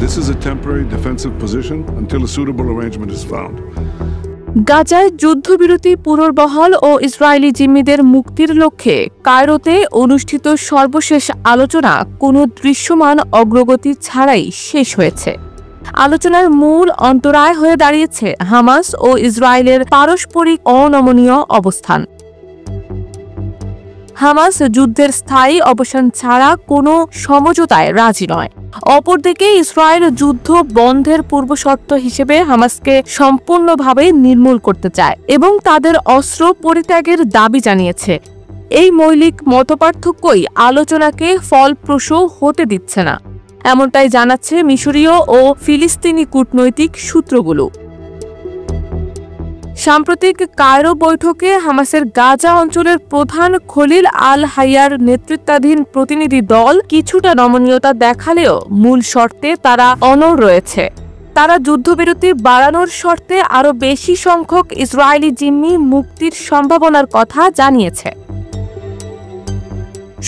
This is a temporary defensive position until a suitable arrangement is found. গাজায় যুদ্ধবিরতি পুনর্বহাল ও Israeli জিম্মিদের মুক্তির লক্ষ্যে কায়রোতে অনুষ্ঠিত সর্বশেষ আলোচনা কোনো দৃশ্যমান অগ্রগতি ছাড়াই শেষ হয়েছে। আলোচনার মূল অন্তরায় হয়ে দাঁড়িয়েছে হামাস ও ইসরায়েলের পারস্পরিক অনমনীয় অবস্থান। হামাস যুদ্ধের স্থায়ী অবসান ছাড়া কোনো সমঝোতায় রাজি নয়। অপরদিকে ইসরায়েল যুদ্ধ বন্ধের পূর্বশর্ত হিসেবে হামাসকে সম্পূর্ণভাবে নির্মূল করতে চায় এবং তাদের অস্ত্র পরিত্যাগের দাবি জানিয়েছে। এই মৌলিক মতপার্থক্যই আলোচনাকে ফলপ্রসূ হতে দিচ্ছে না, এমনটাই জানাচ্ছে মিশরীয় ও ফিলিস্তিনি কূটনৈতিক সূত্রগুলো। সাম্প্রতিক কায়রো বৈঠকে হামাসের গাজা অঞ্চলের প্রধান খলিল আল হাইয়ার নেতৃত্বাধীন প্রতিনিধি দল কিছুটা নমনীয়তা দেখালেও মূল শর্তে তারা অনড় রয়েছে। তারা যুদ্ধবিরতি বাড়ানোর শর্তে আরও বেশি সংখ্যক ইসরায়েলি জিম্মি মুক্তির সম্ভাবনার কথা জানিয়েছে।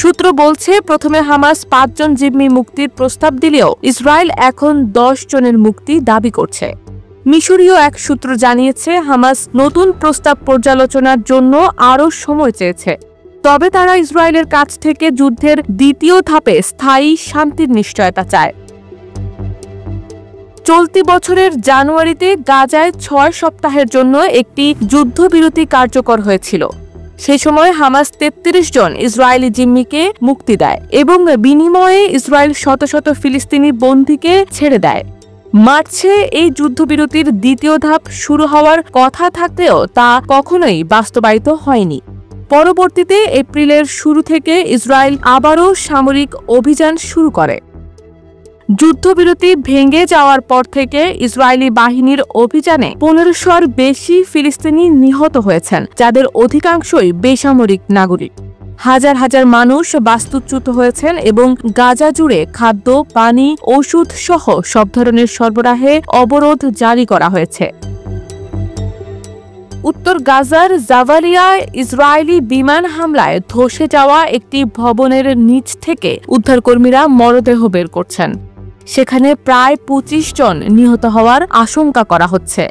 সূত্র বলছে, প্রথমে হামাস 5 জন জিম্মি মুক্তির প্রস্তাব দিলেও ইসরায়েল এখন 10 জনের মুক্তি দাবি করছে। মিশরীয় এক সূত্র জানিয়েছে, হামাস নতুন প্রস্তাব পর্যালোচনার জন্য আরও সময় চেয়েছে, তবে তারা ইসরায়েলের কাছ থেকে যুদ্ধের দ্বিতীয় ধাপে স্থায়ী শান্তির নিশ্চয়তা চায়। চলতি বছরের জানুয়ারিতে গাজায় 6 সপ্তাহের জন্য একটি যুদ্ধবিরতি কার্যকর হয়েছিল। সেই সময় হামাস 33 জন ইসরায়েলি জিম্মিকে মুক্তি দেয় এবং বিনিময়ে ইসরায়েল শত শত ফিলিস্তিনি বন্দীকে ছেড়ে দেয়। মার্চে এই যুদ্ধবিরতির দ্বিতীয় ধাপ শুরু হওয়ার কথা থাকলেও তা কখনোই বাস্তবায়িত হয়নি। পরবর্তীতে এপ্রিলের শুরু থেকে ইসরায়েল আবারও সামরিক অভিযান শুরু করে। যুদ্ধবিরতি ভেঙে যাওয়ার পর থেকে ইসরায়েলি বাহিনীর অভিযানে 1500-এর বেশি ফিলিস্তিনি নিহত হয়েছেন, যাদের অধিকাংশই বেসামরিক নাগরিক। হাজার হাজার মানুষ বাস্তুচ্যুত হয়েছেন এবং গাজা জুড়ে খাদ্য, পানি, ওষুধ সহ সব ধরনের সরবরাহে অবরোধ জারি করা হয়েছে। উত্তর গাজার জাভালিয়ায় ইসরায়েলি বিমান হামলায় ধসে যাওয়া একটি ভবনের নিচ থেকে উদ্ধারকর্মীরা মরদেহ বের করছেন। সেখানে প্রায় 25 জন নিহত হওয়ার আশঙ্কা করা হচ্ছে।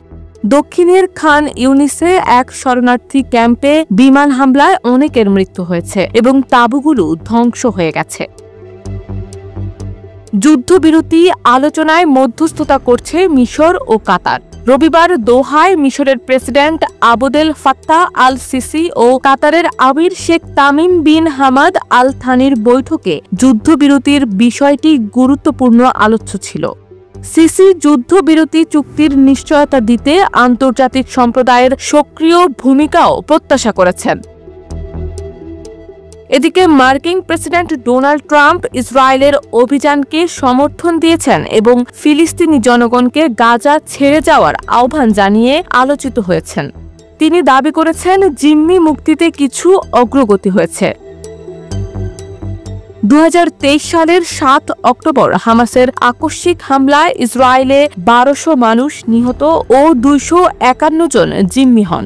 দক্ষিণের খান ইউনিসে এক শরণার্থী ক্যাম্পে বিমান হামলায় অনেকের মৃত্যু হয়েছে এবং তাঁবুগুলো ধ্বংস হয়ে গেছে। যুদ্ধবিরতি আলোচনায় মধ্যস্থতা করছে মিশর ও কাতার। রবিবার দোহায় মিশরের president Abdel Fattah al Sisi ও কাতারের আমির শেখ তামিম বিন হামাদ আল থানির বৈঠকে যুদ্ধবিরতির বিষয়টি গুরুত্বপূর্ণ আলোচ্য ছিল। সিসি যুদ্ধবিরতি চুক্তির নিশ্চয়তা দিতে আন্তর্জাতিক সম্প্রদায়ের সক্রিয় ভূমিকাও প্রত্যাশা করেছেন। এদিকে মার্কিন প্রেসিডেন্ট ডোনাল্ড ট্রাম্প ইসরায়েলের অভিযানকে সমর্থন দিয়েছেন এবং ফিলিস্তিনি জনগণকে গাজা ছেড়ে যাওয়ার আহ্বান জানিয়ে আলোচিত হয়েছেন। তিনি দাবি করেছেন, জিম্মি মুক্তিতে কিছু অগ্রগতি হয়েছে। 2023 সালের 7 অক্টোবর হামাসের আকস্মিক হামলায় ইসরায়েলে 1200 মানুষ নিহত ও 251 জন জিম্মি হন।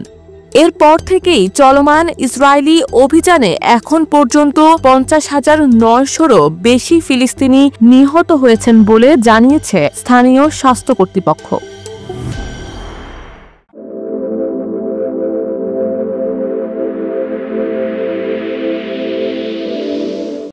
এরপর থেকেই চলমান ইসরায়েলি অভিযানে এখন পর্যন্ত 50,900-রও বেশি ফিলিস্তিনি নিহত হয়েছেন বলে জানিয়েছে স্থানীয় স্বাস্থ্য কর্তৃপক্ষ।